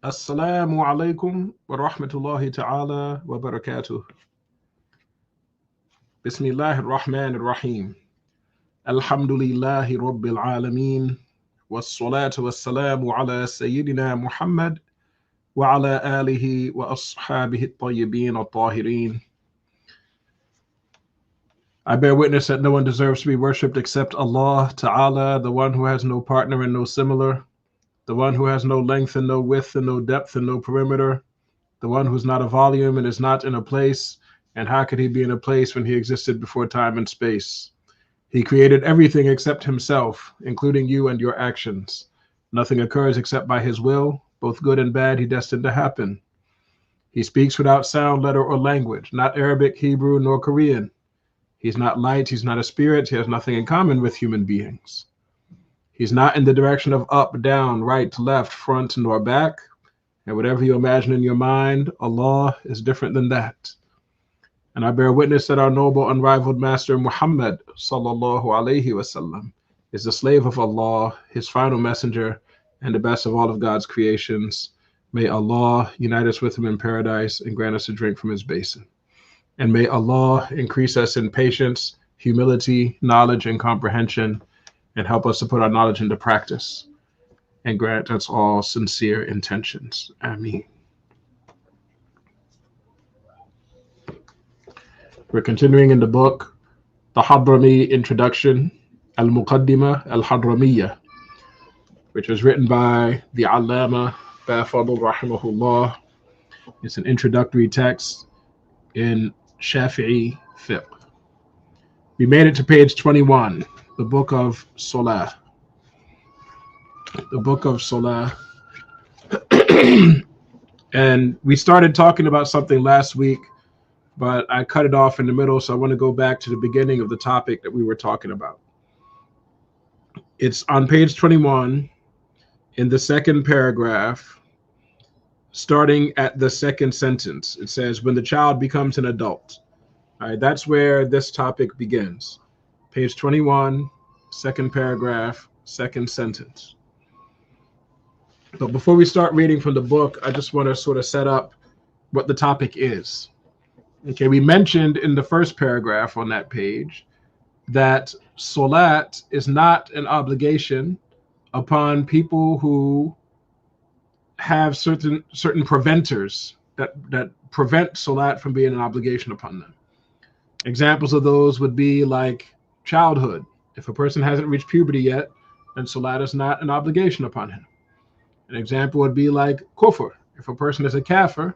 Assalamu alaikum wa rahmatullahi ta'ala wa barakatuh. Bismillahir Rahmanir Rahim. Alhamdulillahi Rabbil Alameen. Wassalatu wassalamu ala Sayyidina Muhammad wa ala alihi wa ashabihi at-tayyibin at-tahirin. I bear witness that no one deserves to be worshipped except Allah Ta'ala, the one who has no partner and no similar, the one who has no length and no width and no depth and no perimeter, the one who's not a volume and is not in a place. And how could he be in a place when he existed before time and space? He created everything except himself, including you and your actions. Nothing occurs except by his will, both good and bad he destined to happen. He speaks without sound, letter, or language, not Arabic, Hebrew, nor Korean. He's not light, he's not a spirit, he has nothing in common with human beings. He's not in the direction of up, down, right, left, front, nor back. And whatever you imagine in your mind, Allah is different than that. And I bear witness that our noble, unrivaled Master Muhammad sallallahu alaihi wasallam is the slave of Allah, his final messenger, and the best of all of God's creations. May Allah unite us with him in paradise and grant us a drink from his basin. And may Allah increase us in patience, humility, knowledge, and comprehension, and help us to put our knowledge into practice, and grant us all sincere intentions. Ameen. We're continuing in the book, the Hadrami Introduction, Al-Muqaddimah Al-Hadramiyya, which was written by the Allama Bafadl Rahimahullah. It's an introductory text in Shafi'i fiqh. We made it to page 21, the book of Salah. The book of Salah. And we started talking about something last week, but I cut it off in the middle, so I want to go back to the beginning of the topic that we were talking about. It's on page 21 in the second paragraph, starting at the second sentence. It says, when the child becomes an adult. All right, that's where this topic begins. Page 21, second paragraph, second sentence. But before we start reading from the book, I just want to sort of set up what the topic is. Okay, we mentioned in the first paragraph on that page that salat is not an obligation upon people who have certain preventers that prevent salat from being an obligation upon them. Examples of those would be like childhood. If a person hasn't reached puberty yet, then salat is not an obligation upon him. An example would be like kufr. If a person is a kafir,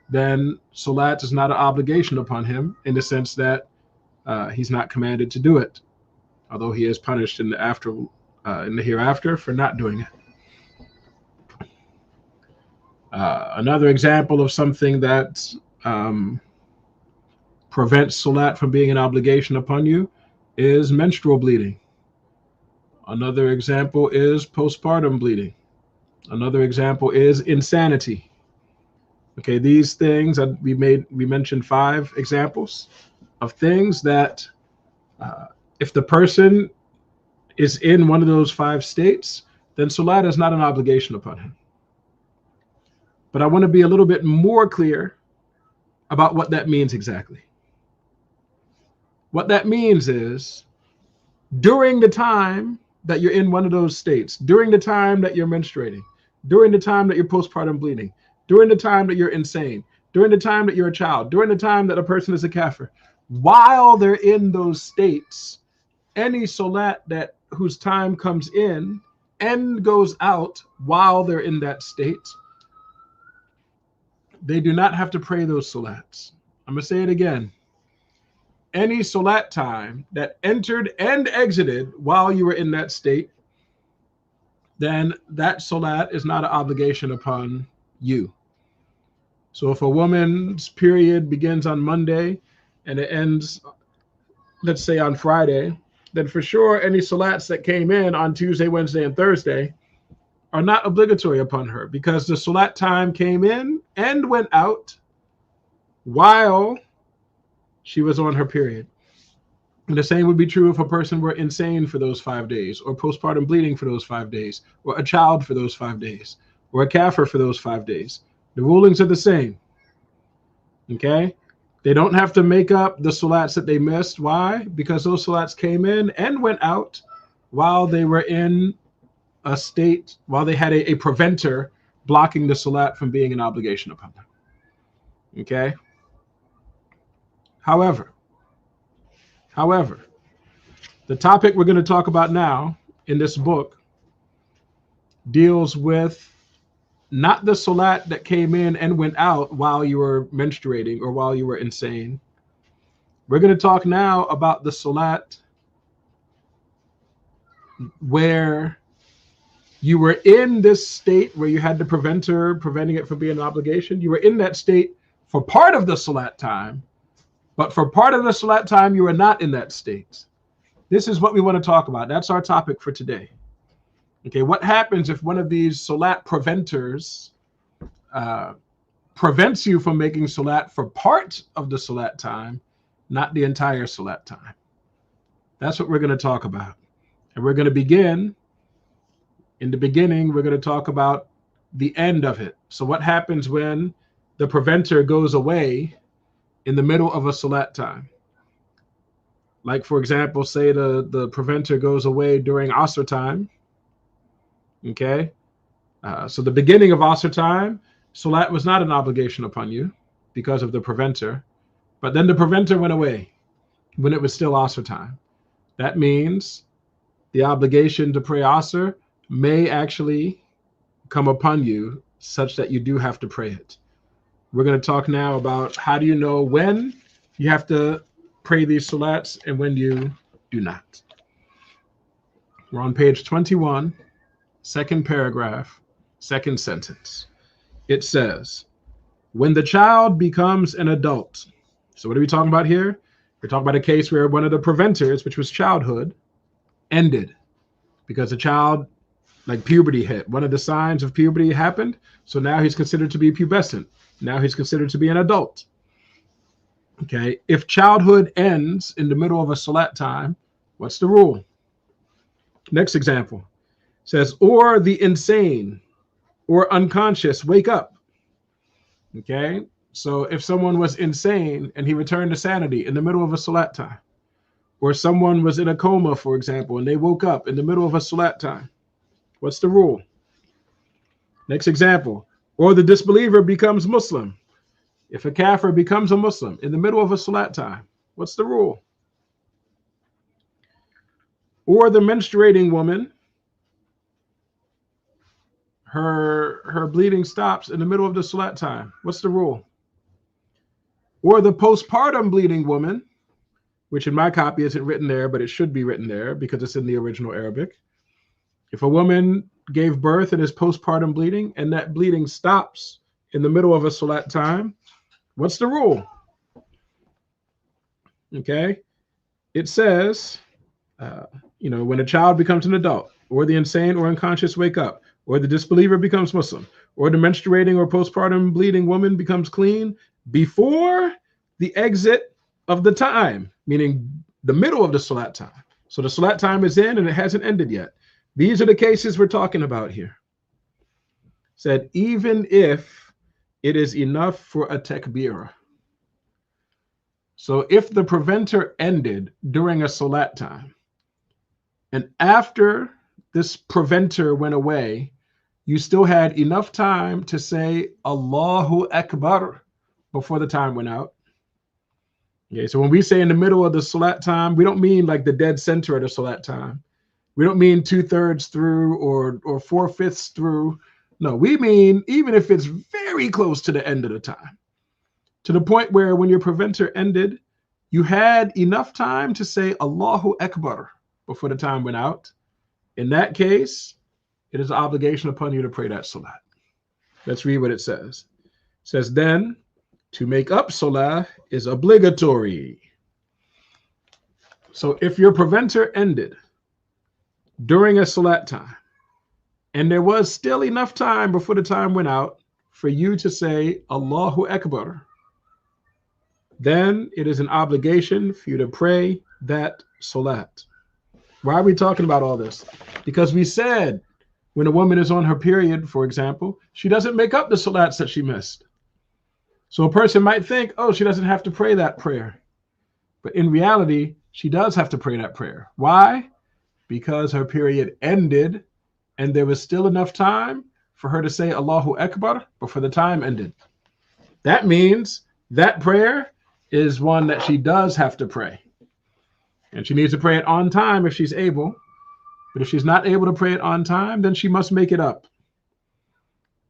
then salat is not an obligation upon him in the sense that he's not commanded to do it, although he is punished in the hereafter for not doing it. Another example of something that prevents salat from being an obligation upon you is menstrual bleeding. Another example is postpartum bleeding. Another example is insanity. Okay, these things we mentioned 5 examples of things that if the person is in one of those 5 states, then salat is not an obligation upon him. But I want to be a little bit more clear about what that means exactly. What that means is during the time that you're in one of those states, during the time that you're menstruating, during the time that you're postpartum bleeding, during the time that you're insane, during the time that you're a child, during the time that a person is a kafir, while they're in those states, any salat whose time comes in and goes out while they're in that state, they do not have to pray those salats. I'm going to say it again. Any salat time that entered and exited while you were in that state, then that salat is not an obligation upon you. So if a woman's period begins on Monday and it ends, let's say, on Friday, then for sure any salats that came in on Tuesday, Wednesday, and Thursday are not obligatory upon her, because the salat time came in and went out while she was on her period. And the same would be true if a person were insane for those 5 days, or postpartum bleeding for those 5 days, or a child for those 5 days. or a kafir for those 5 days. The rulings are the same. Okay? They don't have to make up the salats that they missed. Why? Because those salats came in and went out while they were in a state, while they had a preventer blocking the salat from being an obligation upon them. Okay? However, the topic we're going to talk about now in this book deals with not the salat that came in and went out while you were menstruating or while you were insane. We're going to talk now about the salat where you were in this state where you had the preventer preventing it from being an obligation. You were in that state for part of the salat time, but for part of the salat time, you were not in that state. This is what we want to talk about. That's our topic for today. Okay, what happens if one of these salat preventers prevents you from making salat for part of the salat time, not the entire salat time? That's what we're going to talk about. And we're going to begin, in the beginning, we're going to talk about the end of it. So what happens when the preventer goes away in the middle of a salat time? Like, for example, say the preventer goes away during Asr time. Okay? So the beginning of Asr time, salat was not an obligation upon you because of the preventer. But then the preventer went away when it was still Asr time. That means the obligation to pray Asr may actually come upon you such that you do have to pray it. We're going to talk now about how do you know when you have to pray these salats and when you do not. We're on page 21, second paragraph, second sentence. It says, when the child becomes an adult. So what are we talking about here? We're talking about a case where one of the preventers, which was childhood, ended because the child, like puberty hit. One of the signs of puberty happened. So now he's considered to be pubescent. Now he's considered to be an adult. Okay, if childhood ends in the middle of a salat time, what's the rule? Next example. It says, or the insane or unconscious wake up. Okay, so if someone was insane and he returned to sanity in the middle of a salat time, or someone was in a coma, for example, and they woke up in the middle of a salat time, what's the rule? Next example. Or the disbeliever becomes Muslim. If a kafir becomes a Muslim in the middle of a salat time, what's the rule? Or the menstruating woman, her bleeding stops in the middle of the salat time. What's the rule? Or the postpartum bleeding woman, which in my copy isn't written there, but it should be written there because it's in the original Arabic. If a woman gave birth and is postpartum bleeding and that bleeding stops in the middle of a salat time, what's the rule? Okay, it says, when a child becomes an adult, or the insane or unconscious wake up, or the disbeliever becomes Muslim, or the menstruating or postpartum bleeding woman becomes clean before the exit of the time, meaning the middle of the salat time. So the salat time is in and it hasn't ended yet. These are the cases we're talking about here. Said, even if it is enough for a takbirah. So if the preventer ended during a salat time, and after this preventer went away, you still had enough time to say Allahu Akbar before the time went out. Okay, so when we say in the middle of the salat time, we don't mean like the dead center of the salat time. We don't mean 2/3 through or 4/5 through. No, we mean even if it's very close to the end of the time, to the point where when your preventer ended, you had enough time to say Allahu Akbar before the time went out. In that case, it is an obligation upon you to pray that salat. Let's read what it says. It says, then to make up salah is obligatory. So if your preventer ended during a salat time, and there was still enough time before the time went out for you to say Allahu Akbar, then it is an obligation for you to pray that salat. Why are we talking about all this? Because we said When a woman is on her period, for example, she doesn't make up the salats that she missed. So a person might think, oh, she doesn't have to pray that prayer. But in reality, she does have to pray that prayer. Why? Because her period ended and there was still enough time for her to say Allahu Akbar before the time ended. That means that prayer is one that she does have to pray. And she needs to pray it on time if she's able. But if she's not able to pray it on time, then she must make it up.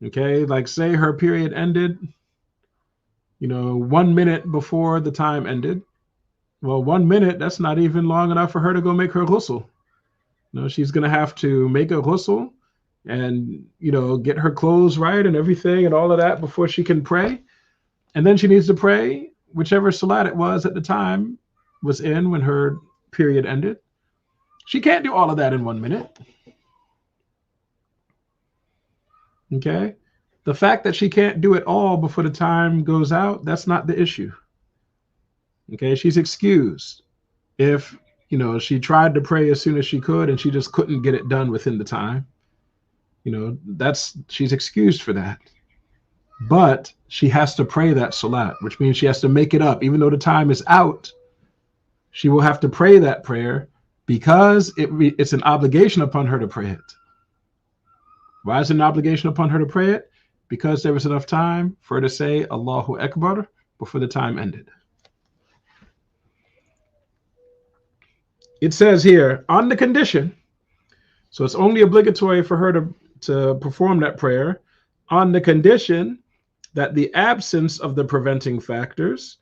Okay, like say her period ended, 1 minute before the time ended. Well, 1 minute, that's not even long enough for her to go make her ghusl. She's going to have to make a ghusl and, get her clothes right and everything and all of that before she can pray. And then she needs to pray whichever salat it was at the time was in when her period ended. She can't do all of that in 1 minute. Okay? The fact that she can't do it all before the time goes out, that's not the issue. Okay? She's excused. If, she tried to pray as soon as she could and she just couldn't get it done within the time, she's excused for that. But she has to pray that salat, which means she has to make it up. Even though the time is out, she will have to pray that prayer because it's an obligation upon her to pray it. Why is it an obligation upon her to pray it? Because there was enough time for her to say Allahu Akbar before the time ended. It says here, on the condition, so it's only obligatory for her to perform that prayer on the condition that the absence of the preventing factors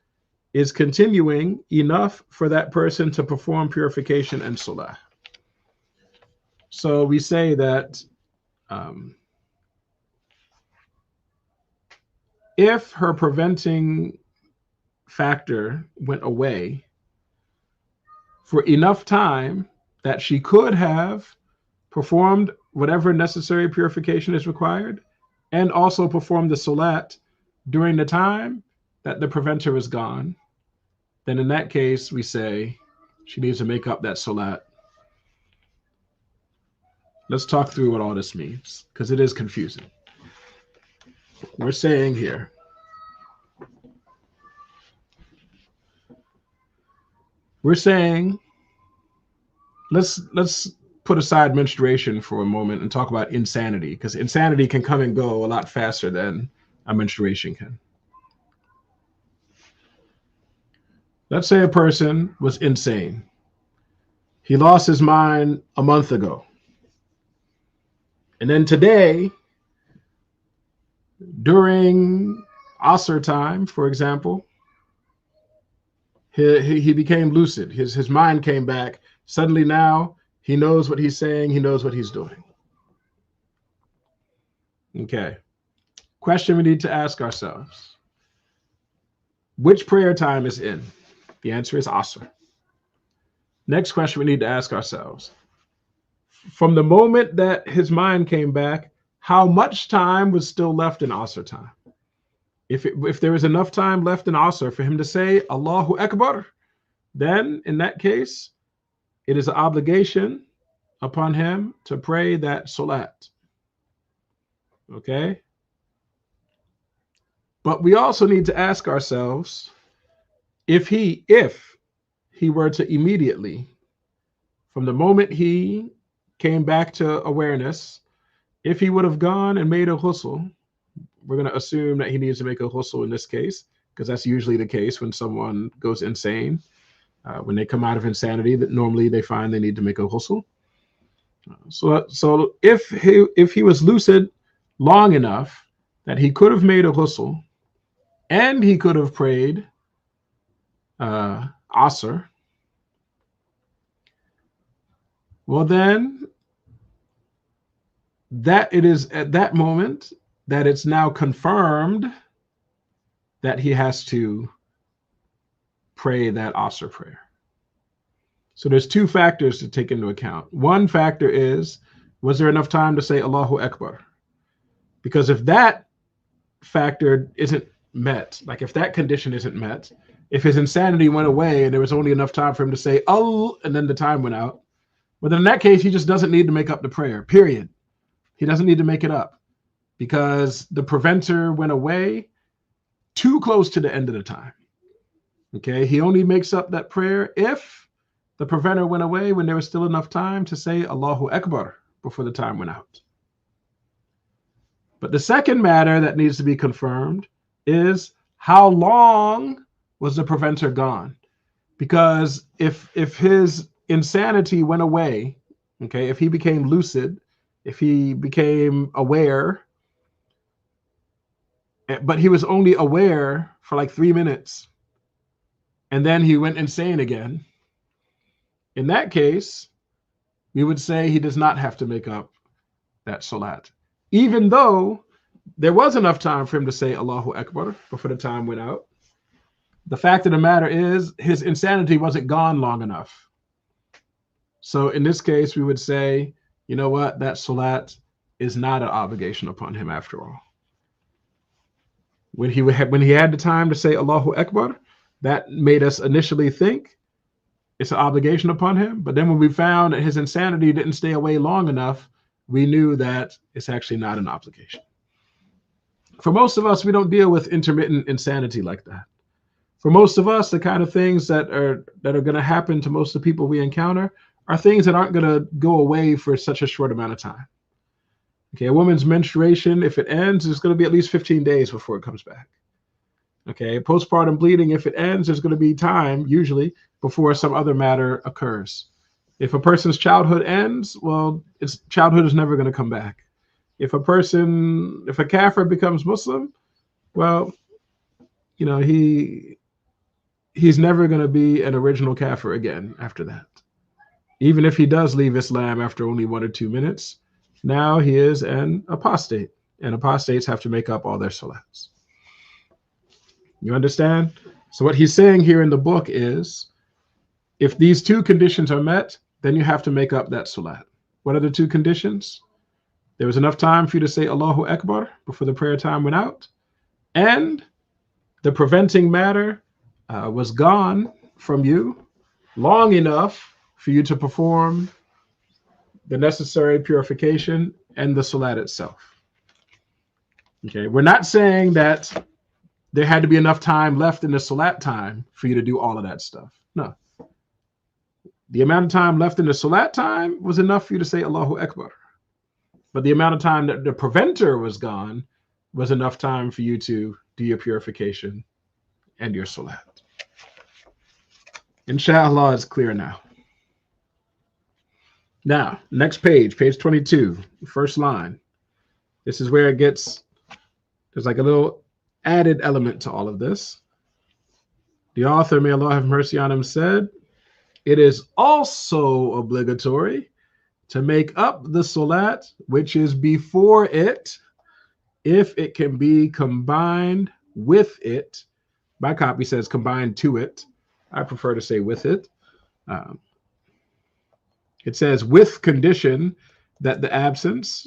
is continuing enough for that person to perform purification and salah. So we say that if her preventing factor went away for enough time that she could have performed whatever necessary purification is required and also performed the salat during the time that the preventer is gone, then in that case, we say she needs to make up that salat. Let's talk through what all this means, because it is confusing. We're saying here, let's put aside menstruation for a moment and talk about insanity, because insanity can come and go a lot faster than a menstruation can. Let's say a person was insane. He lost his mind a month ago. And then today, during Asr time, for example, he became lucid. His mind came back. Suddenly now, he knows what he's saying. He knows what he's doing. Okay. Question we need to ask ourselves. Which prayer time is in? The answer is Asr. Next question we need to ask ourselves. From the moment that his mind came back, how much time was still left in Asr time? If there was enough time left in Asr for him to say Allahu Akbar, then in that case, it is an obligation upon him to pray that salat. Okay? But we also need to ask ourselves, if he were to immediately, from the moment he came back to awareness, if he would have gone and made a ghusl, we're going to assume that he needs to make a ghusl in this case, because that's usually the case when someone goes insane. When they come out of insanity, that normally they find they need to make a ghusl. So if he was lucid long enough that he could have made a ghusl and he could have prayed Asr, well then that it is at that moment that it's now confirmed that he has to pray that Asr prayer. So there's two factors to take into account. One factor is, was there enough time to say Allahu Akbar? Because if that factor isn't met, like if that condition isn't met, if his insanity went away and there was only enough time for him to say and then the time went out, well then in that case he just doesn't need to make up the prayer, period. He doesn't need to make it up because the preventer went away too close to the end of the time. Okay, he only makes up that prayer if the preventer went away when there was still enough time to say Allahu Akbar before the time went out. But the second matter that needs to be confirmed is how long was the preventer gone? Because if his insanity went away, okay, if he became lucid, if he became aware, but he was only aware for like 3 minutes, and then he went insane again, in that case, we would say he does not have to make up that salat, even though there was enough time for him to say Allahu Akbar before the time went out. The fact of the matter is his insanity wasn't gone long enough. So in this case, we would say, you know what, that salat is not an obligation upon him after all. When he had the time to say Allahu Akbar, that made us initially think it's an obligation upon him. But then when we found that his insanity didn't stay away long enough, we knew that it's actually not an obligation. For most of us, we don't deal with intermittent insanity like that. For most of us, the kind of things that are going to happen to most of the people we encounter are things that aren't going to go away for such a short amount of time. Okay, a woman's menstruation, if it ends, it's going to be at least 15 days before it comes back. Okay, postpartum bleeding, if it ends, there's going to be time, usually, before some other matter occurs. If a person's childhood ends, well, its childhood is never going to come back. If a kafir becomes Muslim, well, you know, he's never going to be an original kafir again after that. Even if he does leave Islam after only 1 or 2 minutes, now he is an apostate, and apostates have to make up all their salats. You understand? So what he's saying here in the book is, if these two conditions are met, then you have to make up that salat. What are the two conditions? There was enough time for you to say Allahu Akbar before the prayer time went out, and the preventing matter was gone from you long enough for you to perform the necessary purification and the salat itself. Okay, we're not saying that there had to be enough time left in the salat time for you to do all of that stuff. No. The amount of time left in the salat time was enough for you to say Allahu Akbar. But the amount of time that the preventer was gone was enough time for you to do your purification and your salat. Inshallah, it's clear now. Now, next page 22, first line. This is where it gets, there's like a little added element to all of this. The author, may Allah have mercy on him, said, it is also obligatory to make up the salat which is before it, if it can be combined with it. My copy says combined to it. I prefer to say with it. It says with condition that the absence,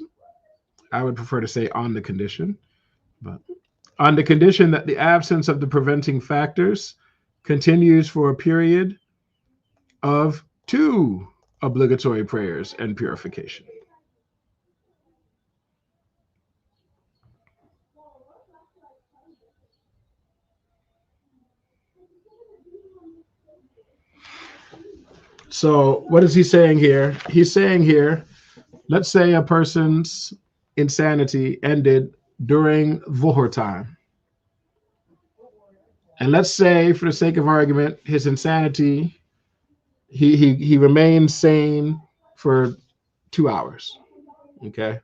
I would prefer to say on the condition, but on the condition that the absence of the preventing factors continues for a period of 2 obligatory prayers and purification. So what is he saying here? He's saying here, let's say a person's insanity ended during Dhuhr time. And let's say, for the sake of argument, his insanity, he remained sane for 2 hours. Okay.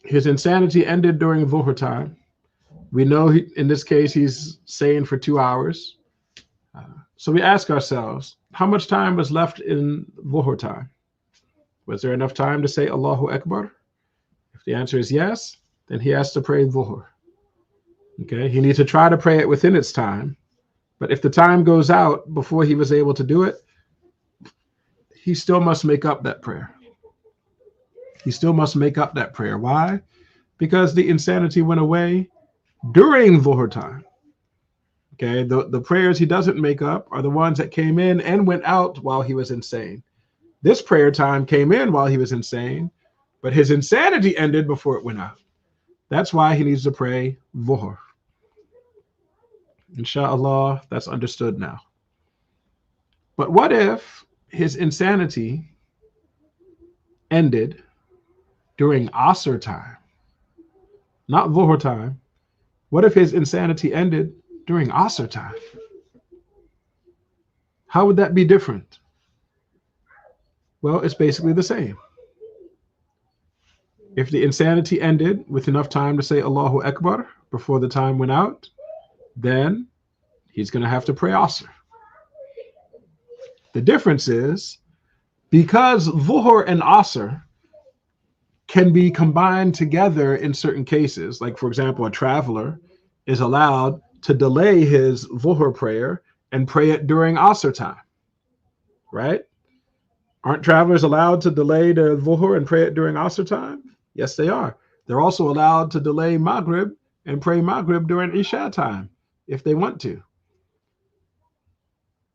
His insanity ended during Dhuhr time. We know in this case he's sane for 2 hours. So we ask ourselves, how much time was left in Dhuhr time? Was there enough time to say Allahu Akbar? If the answer is yes, then he has to pray Dhuhr. Okay, he needs to try to pray it within its time. But if the time goes out before he was able to do it, he still must make up that prayer. He still must make up that prayer. Why? Because the insanity went away during Dhuhr time. Okay, the prayers he doesn't make up are the ones that came in and went out while he was insane. This prayer time came in while he was insane, but his insanity ended before it went out. That's why he needs to pray Dhuhr. Inshallah, that's understood now. But what if his insanity ended during Asr time, not Dhuhr time? What if his insanity ended during Asr time? How would that be different? Well, it's basically the same. If the insanity ended with enough time to say Allahu Akbar before the time went out, then he's going to have to pray Asr. The difference is because Dhuhr and Asr can be combined together in certain cases. Like, for example, a traveler is allowed to delay his Dhuhr prayer and pray it during Asr time, right? Aren't travelers allowed to delay their Dhuhr and pray it during Asr time? Yes, they are. They're also allowed to delay Maghrib and pray Maghrib during Isha time if they want to.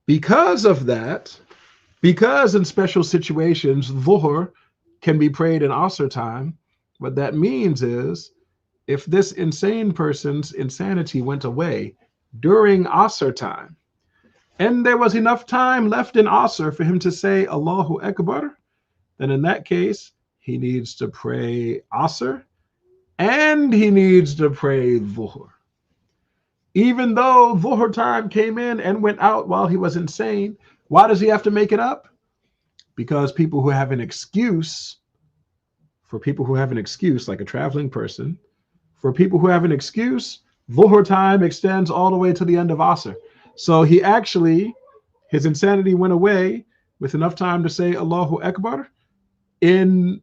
Because of that, because in special situations, Dhuhr can be prayed in Asr time, what that means is if this insane person's insanity went away during Asr time, and there was enough time left in Asr for him to say Allahu Akbar, then in that case, he needs to pray Asr and he needs to pray Dhuhr. Even though Dhuhr time came in and went out while he was insane, why does he have to make it up? Because people who have an excuse, like a traveling person, for people who have an excuse, Dhuhr time extends all the way to the end of Asr. So his insanity went away with enough time to say Allahu Akbar in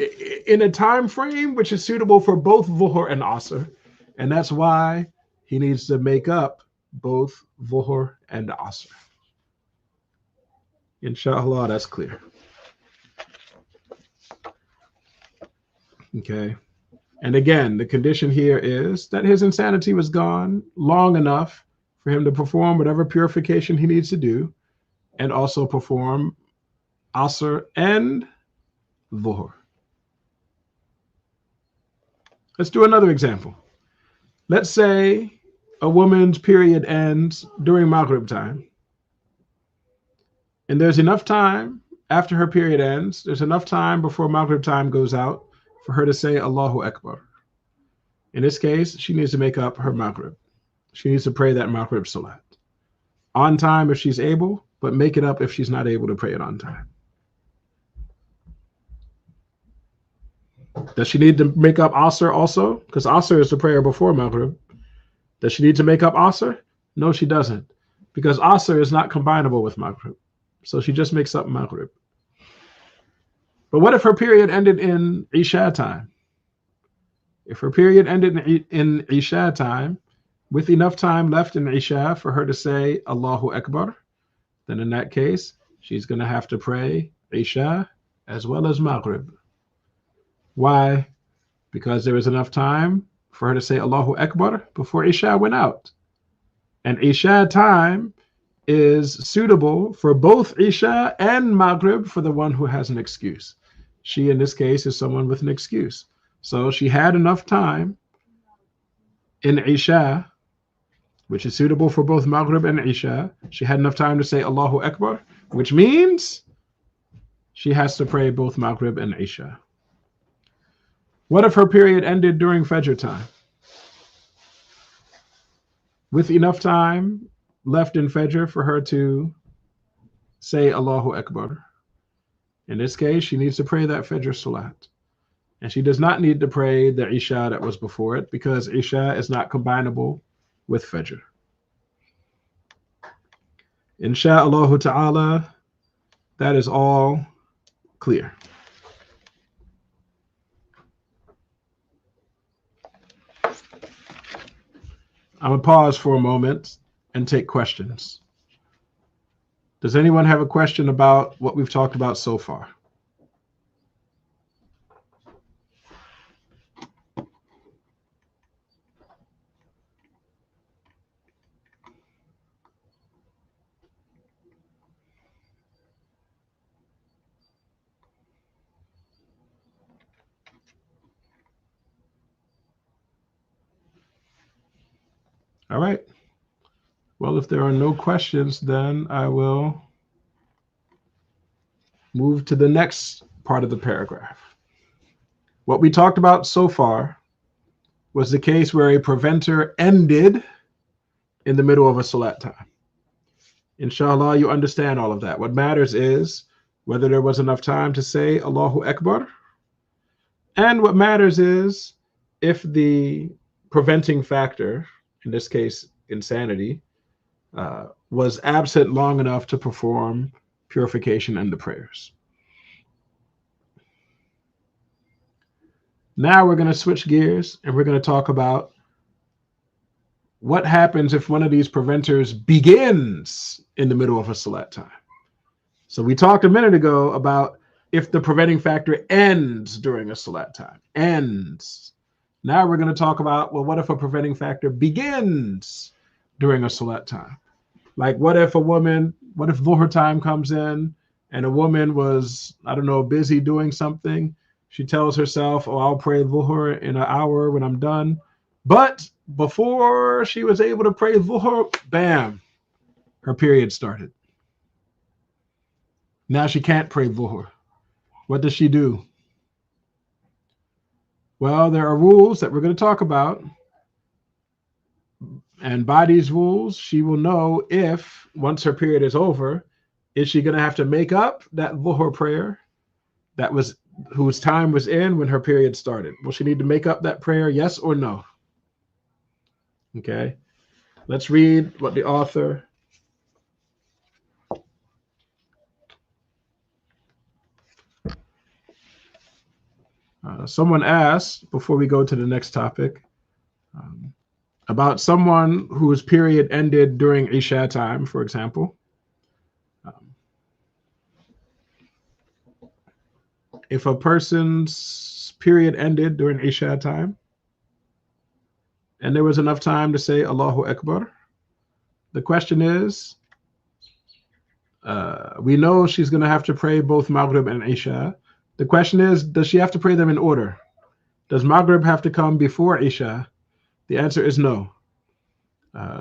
a time frame which is suitable for both Dhuhr and Asr. And that's why he needs to make up both Dhuhr and Asr. Inshallah, that's clear. Okay. And again, the condition here is that his insanity was gone long enough for him to perform whatever purification he needs to do and also perform Asr and Dhuhr. Let's do another example. Let's say a woman's period ends during Maghrib time. And there's enough time after her period ends, there's enough time before Maghrib time goes out for her to say Allahu Akbar. In this case, she needs to make up her Maghrib. She needs to pray that Maghrib Salat on time if she's able, but make it up if she's not able to pray it on time. Does she need to make up Asr also? Because Asr is the prayer before Maghrib. Does she need to make up Asr? No, she doesn't. Because Asr is not combinable with Maghrib. So she just makes up Maghrib. But what if her period ended in Isha time? If her period ended in Isha time, with enough time left in Isha for her to say Allahu Akbar, then in that case, she's going to have to pray Isha as well as Maghrib. Why? Because there was enough time for her to say Allahu Akbar before Isha went out. And Isha time is suitable for both Isha and Maghrib for the one who has an excuse. She, in this case, is someone with an excuse. So she had enough time in Isha, which is suitable for both Maghrib and Isha. She had enough time to say Allahu Akbar, which means she has to pray both Maghrib and Isha. What if her period ended during Fajr time? With enough time left in Fajr for her to say Allahu Akbar. In this case, she needs to pray that Fajr Salat. And she does not need to pray the Isha that was before it because Isha is not combinable with Fajr. Insha'Allah ta'ala, that is all clear. I'm going to pause for a moment and take questions. Does anyone have a question about what we've talked about so far? All right. Well, if there are no questions, then I will move to the next part of the paragraph. What we talked about so far was the case where a preventer ended in the middle of a salat time. Inshallah, you understand all of that. What matters is whether there was enough time to say Allahu Akbar. And what matters is if the preventing factor, in this case, insanity, was absent long enough to perform purification and the prayers. Now we're going to switch gears and we're going to talk about what happens if one of these preventers begins in the middle of a salat time. So we talked a minute ago about if the preventing factor ends during a salat time. Ends. Now we're going to talk about, well, what if a preventing factor begins during a salat time? Like what if Dhuhr time comes in and a woman was, I don't know, busy doing something. She tells herself, oh, I'll pray Dhuhr in an hour when I'm done. But before she was able to pray Dhuhr, bam, her period started. Now she can't pray Dhuhr. What does she do? Well, there are rules that we're going to talk about. And by these rules, she will know if, once her period is over, is she going to have to make up that Dhuhr prayer whose time was in when her period started? Will she need to make up that prayer, yes or no? Okay. Let's read what the author someone asked, before we go to the next topic, about someone whose period ended during Isha time, for example. If a person's period ended during Isha time and there was enough time to say Allahu Akbar, the question is, we know she's going to have to pray both Maghrib and Isha. The question is, does she have to pray them in order? Does Maghrib have to come before Isha? The answer is no.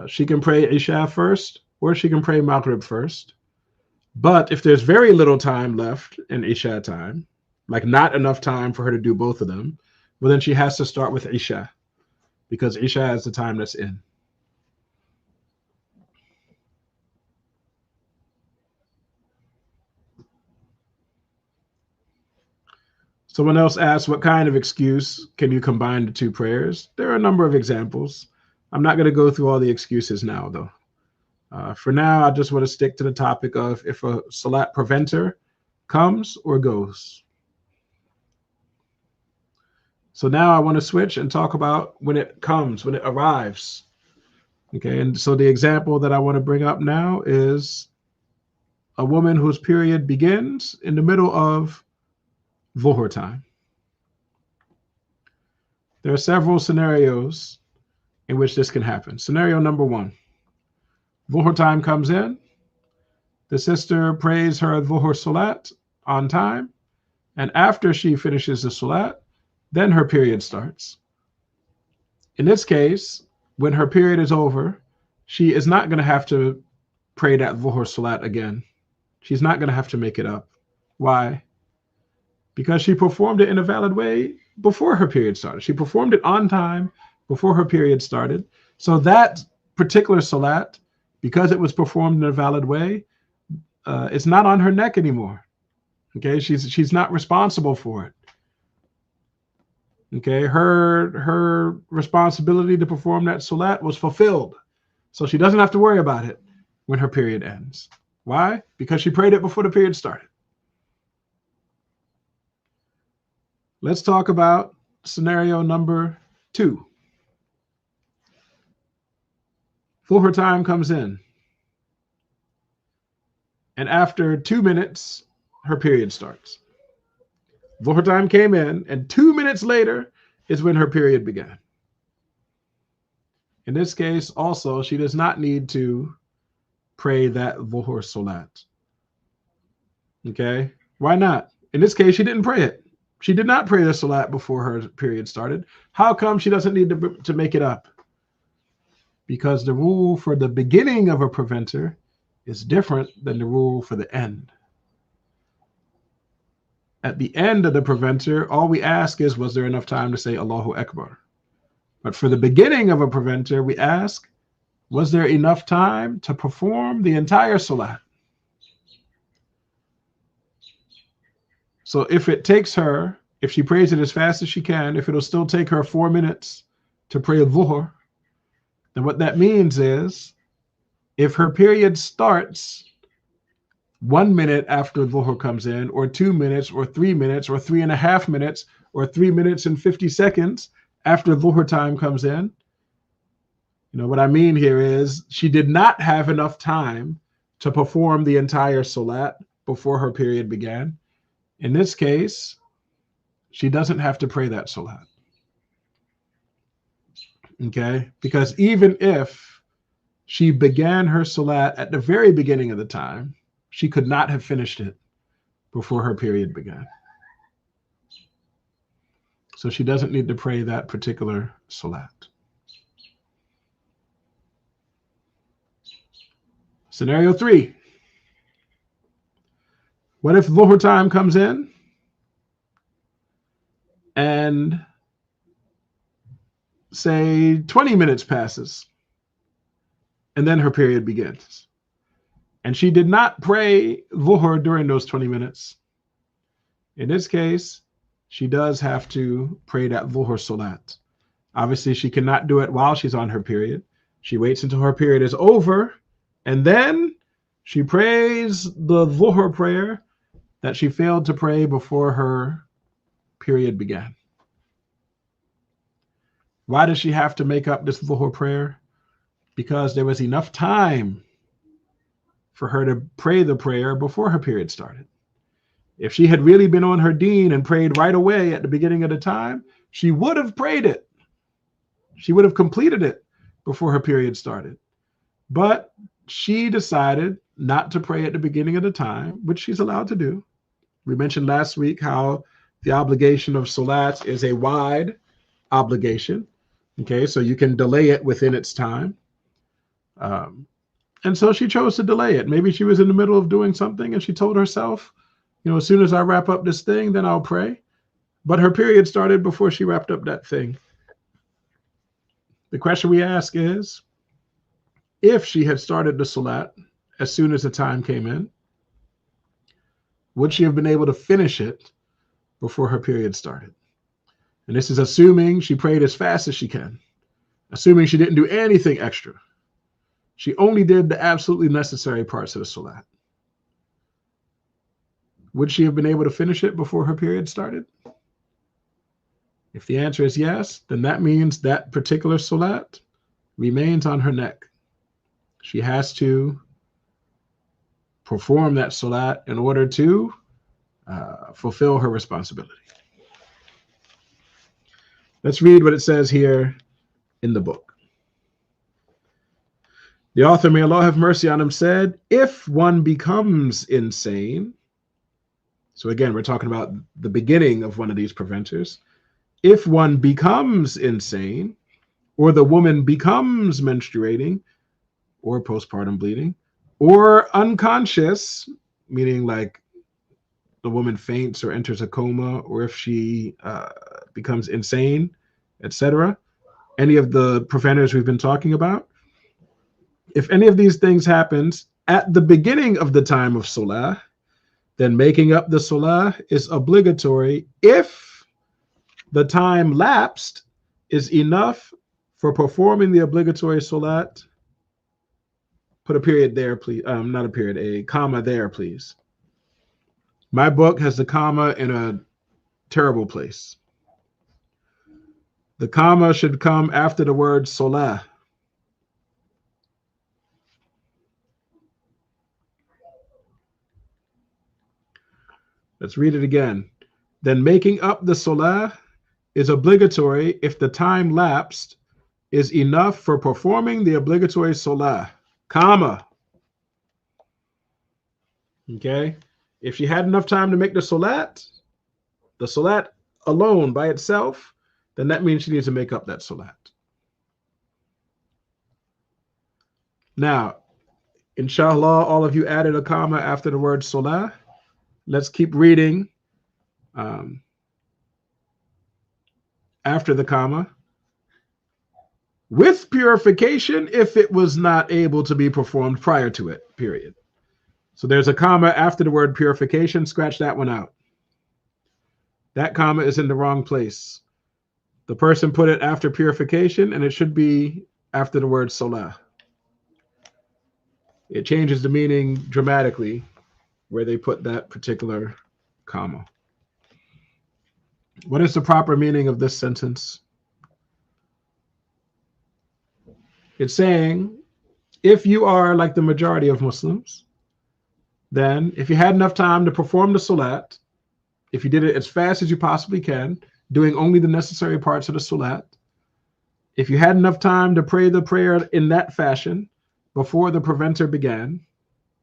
She can pray Isha first, or she can pray Maghrib first. But if there's very little time left in Isha time, like not enough time for her to do both of them, well, then she has to start with Isha, because Isha is the time that's in. Someone else asked, what kind of excuse can you combine the two prayers? There are a number of examples. I'm not going to go through all the excuses now, though. For now, I just want to stick to the topic of if a salat preventer comes or goes. So now I want to switch and talk about when it comes, when it arrives. Okay, and so the example that I want to bring up now is a woman whose period begins in the middle of Dhuhr time. There are several scenarios in which this can happen. Scenario number one, Dhuhr time comes in, the sister prays her Dhuhr salat on time, and after she finishes the salat, then her period starts. In this case, when her period is over, she is not going to have to pray that Dhuhr salat again. She's not going to have to make it up. Why? Because she performed it in a valid way before her period started. She performed it on time before her period started. So that particular salat, because it was performed in a valid way, it's not on her neck anymore. Okay, she's not responsible for it. Okay, her responsibility to perform that salat was fulfilled. So she doesn't have to worry about it when her period ends. Why? Because she prayed it before the period started. Let's talk about scenario number two. Dhuhr time comes in, and after 2 minutes, her period starts. Dhuhr time came in, and 2 minutes later is when her period began. In this case, also, she does not need to pray that Dhuhr salat. Okay? Why not? In this case, she didn't pray it. She did not pray the salat before her period started. How come she doesn't need to make it up? because the rule for the beginning of a preventer is different than the rule for the end. At the end of the preventer, all we ask is, was there enough time to say Allahu Akbar? But for the beginning of a preventer, we ask, was there enough time to perform the entire salat? So if it takes her, if she prays it as fast as she can, if it'll still take her 4 minutes to pray Dhuhr, then what that means is, if her period starts 1 minute after Dhuhr comes in, or 2 minutes, or 3 minutes, or 3.5 minutes, or 3 minutes and 50 seconds after Dhuhr time comes in, what I mean here is she did not have enough time to perform the entire salat before her period began. In this case, she doesn't have to pray that salat. Okay? Because even if she began her salat at the very beginning of the time, she could not have finished it before her period began. So she doesn't need to pray that particular salat. Scenario 3. What if Dhuhr time comes in and say 20 minutes passes and then her period begins? And she did not pray Dhuhr during those 20 minutes. In this case, she does have to pray that Dhuhr salat. Obviously, she cannot do it while she's on her period. She waits until her period is over, and then she prays the Dhuhr prayer that she failed to pray before her period began. Why does she have to make up this Dhuhr prayer? Because there was enough time for her to pray the prayer before her period started. If she had really been on her deen and prayed right away at the beginning of the time, she would have prayed it. She would have completed it before her period started. But she decided not to pray at the beginning of the time, which she's allowed to do. We mentioned last week how the obligation of salat is a wide obligation. Okay, so you can delay it within its time. And so she chose to delay it. Maybe she was in the middle of doing something and she told herself, as soon as I wrap up this thing, then I'll pray. But her period started before she wrapped up that thing. The question we ask is, if she had started the salat as soon as the time came in, would she have been able to finish it before her period started? And this is assuming she prayed as fast as she can, assuming she didn't do anything extra. She only did the absolutely necessary parts of the salat. Would she have been able to finish it before her period started? If the answer is yes, then that means that particular salat remains on her neck. She has to perform that salat in order to fulfill her responsibility. Let's read what it says here in the book. The author, may Allah have mercy on him, said, if one becomes insane, so again, we're talking about the beginning of one of these preventers. If one becomes insane, or the woman becomes menstruating, or postpartum bleeding, or unconscious, meaning like the woman faints or enters a coma, or if she becomes insane, etc., any of the preventers we've been talking about, if any of these things happens at the beginning of the time of salah, then making up the salah is obligatory if the time lapsed is enough for performing the obligatory salat. Put a period there, please. Not a period, a comma there, please. My book has the comma in a terrible place. The comma should come after the word salah. Let's read it again. Then making up the salah is obligatory if the time lapsed is enough for performing the obligatory salah, comma. Okay? If she had enough time to make the salat alone by itself, then that means she needs to make up that salat. Now, inshallah, all of you added a comma after the word salah. Let's keep reading after the comma. With purification, if it was not able to be performed prior to it, period. So there's a comma after the word purification. Scratch that one out. That comma is in the wrong place. The person put it after purification, and it should be after the word salah. It changes the meaning dramatically where they put that particular comma. What is the proper meaning of this sentence? It's saying, if you are like the majority of Muslims, then if you had enough time to perform the salat, if you did it as fast as you possibly can, doing only the necessary parts of the salat, if you had enough time to pray the prayer in that fashion before the preventer began,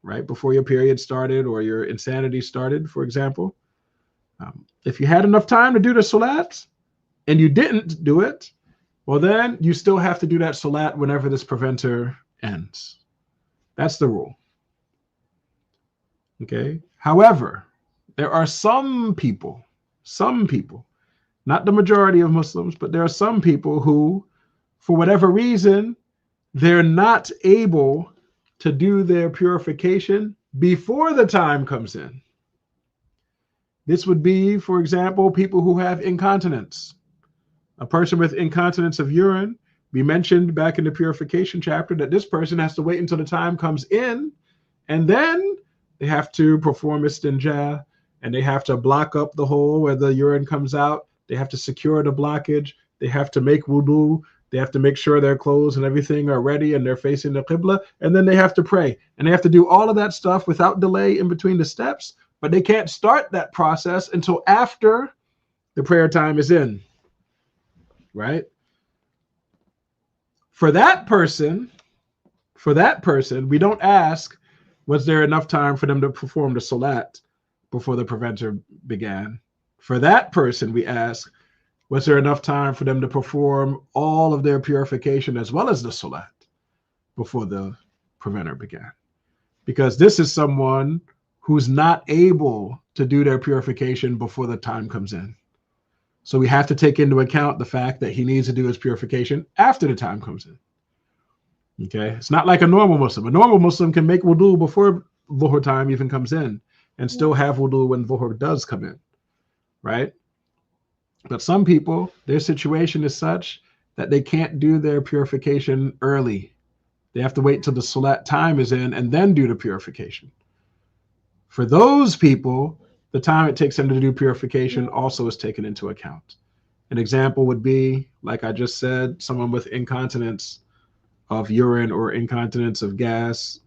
right, before your period started or your insanity started, for example, if you had enough time to do the salat and you didn't do it, well, then you still have to do that salat whenever this preventer ends. That's the rule. Okay. However, there are some people, not the majority of Muslims, but there are some people who, for whatever reason, they're not able to do their purification before the time comes in. This would be, for example, people who have incontinence. A person with incontinence of urine, we mentioned back in the purification chapter that this person has to wait until the time comes in, and then they have to perform istinja, and they have to block up the hole where the urine comes out. They have to secure the blockage. They have to make wudu. They have to make sure their clothes and everything are ready and they're facing the qibla, and then they have to pray. And they have to do all of that stuff without delay in between the steps, but they can't start that process until after the prayer time is in, right? For that person, we don't ask, was there enough time for them to perform the salat before the preventer began? For that person, we ask, was there enough time for them to perform all of their purification as well as the salat before the preventer began? Because this is someone who's not able to do their purification before the time comes in. So we have to take into account the fact that he needs to do his purification after the time comes in. Okay, it's not like a normal Muslim. A normal Muslim can make wudu before Dhuhr time even comes in and still have wudu when Dhuhr does come in, right? But some people, their situation is such that they can't do their purification early. They have to wait till the salat time is in and then do the purification. For those people, the time it takes them to do purification also is taken into account. An example would be, like I just said, someone with incontinence of urine or incontinence of gas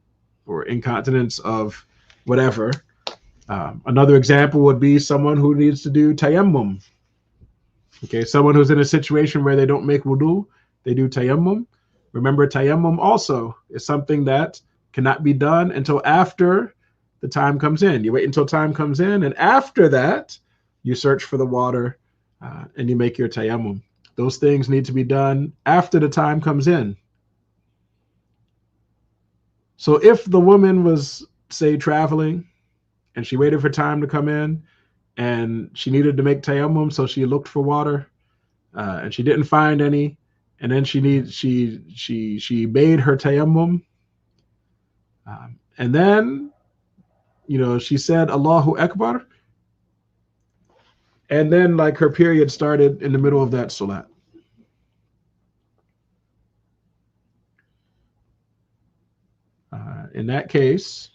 or incontinence of whatever. Another example would be someone who needs to do tayammum. Okay, someone who's in a situation where they don't make wudu, they do tayammum. Remember, tayammum also is something that cannot be done until after the time comes in. You wait until time comes in, and after that, you search for the water and you make your tayammum. Those things need to be done after the time comes in. So if the woman was, say, traveling and she waited for time to come in and she needed to make tayammum, so she looked for water and she didn't find any, and then she made her tayammum, and then she said Allahu Akbar, and then like her period started in the middle of that salat. In that case,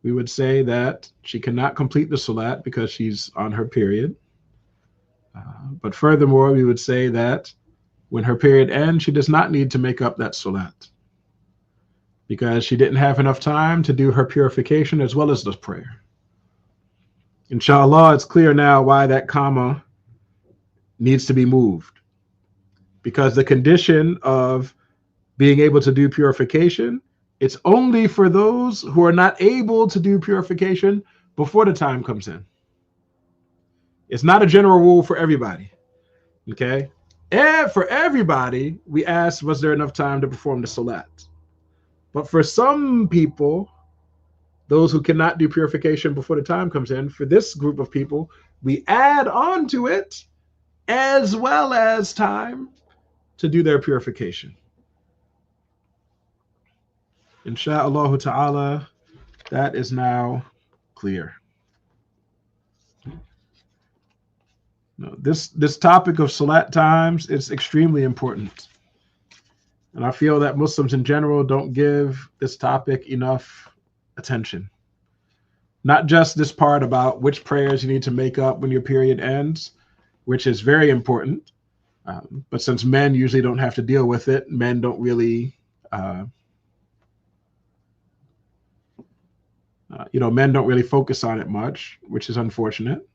we would say that she cannot complete the salat because she's on her period. But furthermore, we would say that when her period ends, she does not need to make up that salat because she didn't have enough time to do her purification as well as the prayer. Inshallah, it's clear now why that comma needs to be moved, because the condition of being able to do purification, it's only for those who are not able to do purification before the time comes in. It's not a general rule for everybody, okay? And for everybody, we ask, was there enough time to perform the salat? But for some people, those who cannot do purification before the time comes in, for this group of people, we add on to it as well as time to do their purification. Insha'Allah ta'ala, that is now clear. No, this topic of salat times is extremely important. And I feel that Muslims in general don't give this topic enough attention. Not just this part about which prayers you need to make up when your period ends, which is very important. But since men usually don't have to deal with it, men don't really, men don't really focus on it much, which is unfortunate.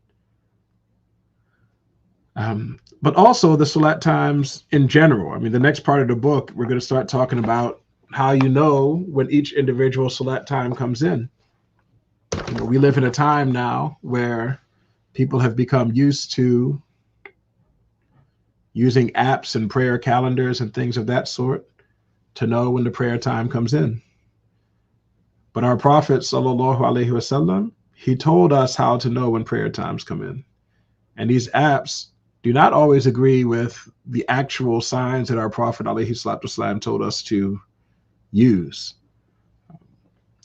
But also the salat times in general. I mean, the next part of the book, we're going to start talking about how you know when each individual salat time comes in. We live in a time now where people have become used to using apps and prayer calendars and things of that sort to know when the prayer time comes in. But our Prophet, sallallahu alaihi wasallam, he told us how to know when prayer times come in. And these apps do not always agree with the actual signs that our Prophet alaihi salatu wasallam told us to use.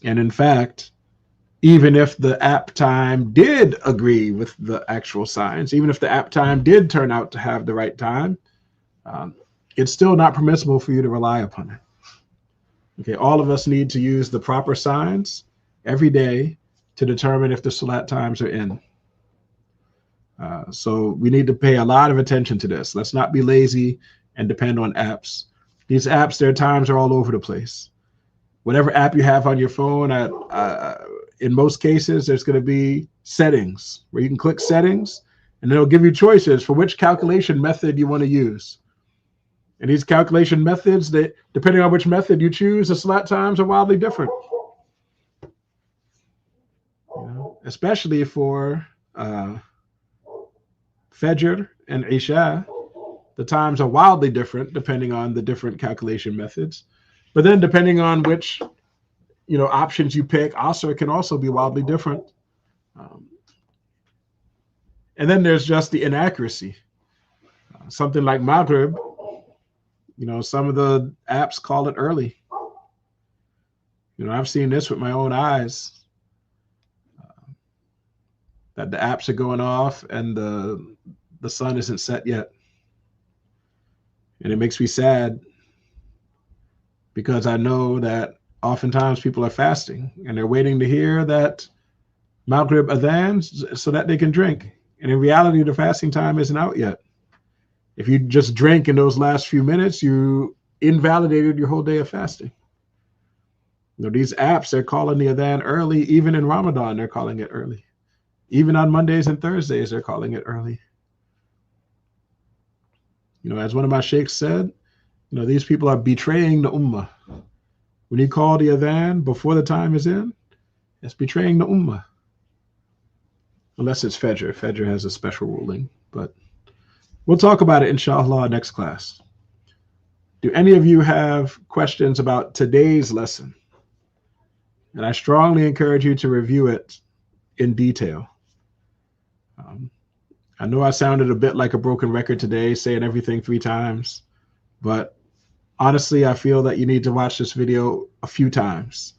And in fact, even if the app time did agree with the actual signs, even if the app time did turn out to have the right time, it's still not permissible for you to rely upon it. Okay, all of us need to use the proper signs every day to determine if the salat times are in. So we need to pay a lot of attention to this. Let's not be lazy and depend on apps. These apps, their times are all over the place. Whatever app you have on your phone, in most cases, there's going to be settings where you can click settings, and it'll give you choices for which calculation method you want to use. And these calculation methods, that depending on which method you choose, the salat times are wildly different. Especially for Fajr and Isha, the times are wildly different depending on the different calculation methods. But then depending on which options you pick, Asr can also be wildly different. And then there's just the inaccuracy. Something like Maghrib, some of the apps call it early. I've seen this with my own eyes, that the apps are going off and the sun isn't set yet. And it makes me sad because I know that oftentimes people are fasting and they're waiting to hear that Maghrib adhan so that they can drink. And in reality, the fasting time isn't out yet. If you just drink in those last few minutes, you invalidated your whole day of fasting. These apps, they're calling the adhan early. Even in Ramadan, they're calling it early. Even on Mondays and Thursdays, they're calling it early. As one of my sheikhs said, these people are betraying the ummah. When you call the adhan before the time is in, it's betraying the ummah. Unless it's Fajr. Fajr has a special ruling, but we'll talk about it, inshallah, next class. Do any of you have questions about today's lesson? And I strongly encourage you to review it in detail. I know I sounded a bit like a broken record today, saying everything 3 times, but honestly, I feel that you need to watch this video a few times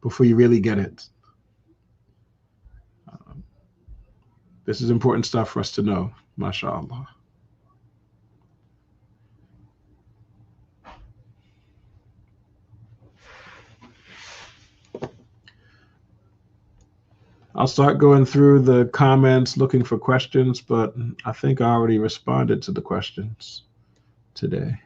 before you really get it. This is important stuff for us to know, mashallah. I'll start going through the comments looking for questions, but I think I already responded to the questions today.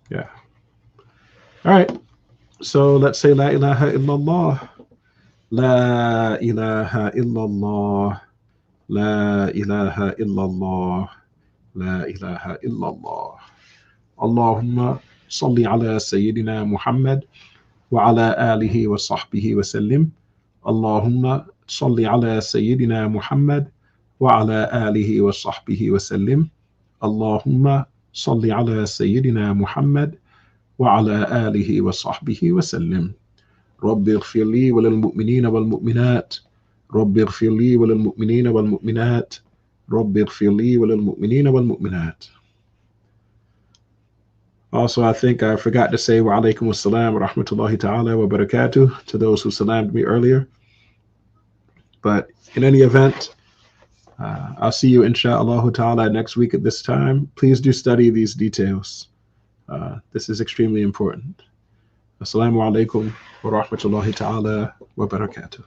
Yeah. All right. So let's say La ilaha illallah. La ilaha illallah. La ilaha illallah. La ilaha illallah. Allahumma salli ala Sayyidina Muhammad wa ala alihi wa sahbihi wa sallim. Allahumma salli ala Sayyidina Muhammad وعلى آله وصحبه وسلم. اللهم صل على سيدنا محمد وعلى آله وصحبه وسلم. رب اغفر لي وللمؤمنين والمؤمنات. رب اغفر لي وللمؤمنين والمؤمنات. رب اغفر لي وللمؤمنين والمؤمنات. Also, I think I forgot to say wa alaikum assalam wa rahmatullahi ta'ala wa barakatuh to those who salamed me earlier. But in any event, I'll see you insha'Allah ta'ala next week at this time. Please do study these details. This is extremely important. Assalamu alaikum wa rahmatullahi ta'ala wa barakatuh.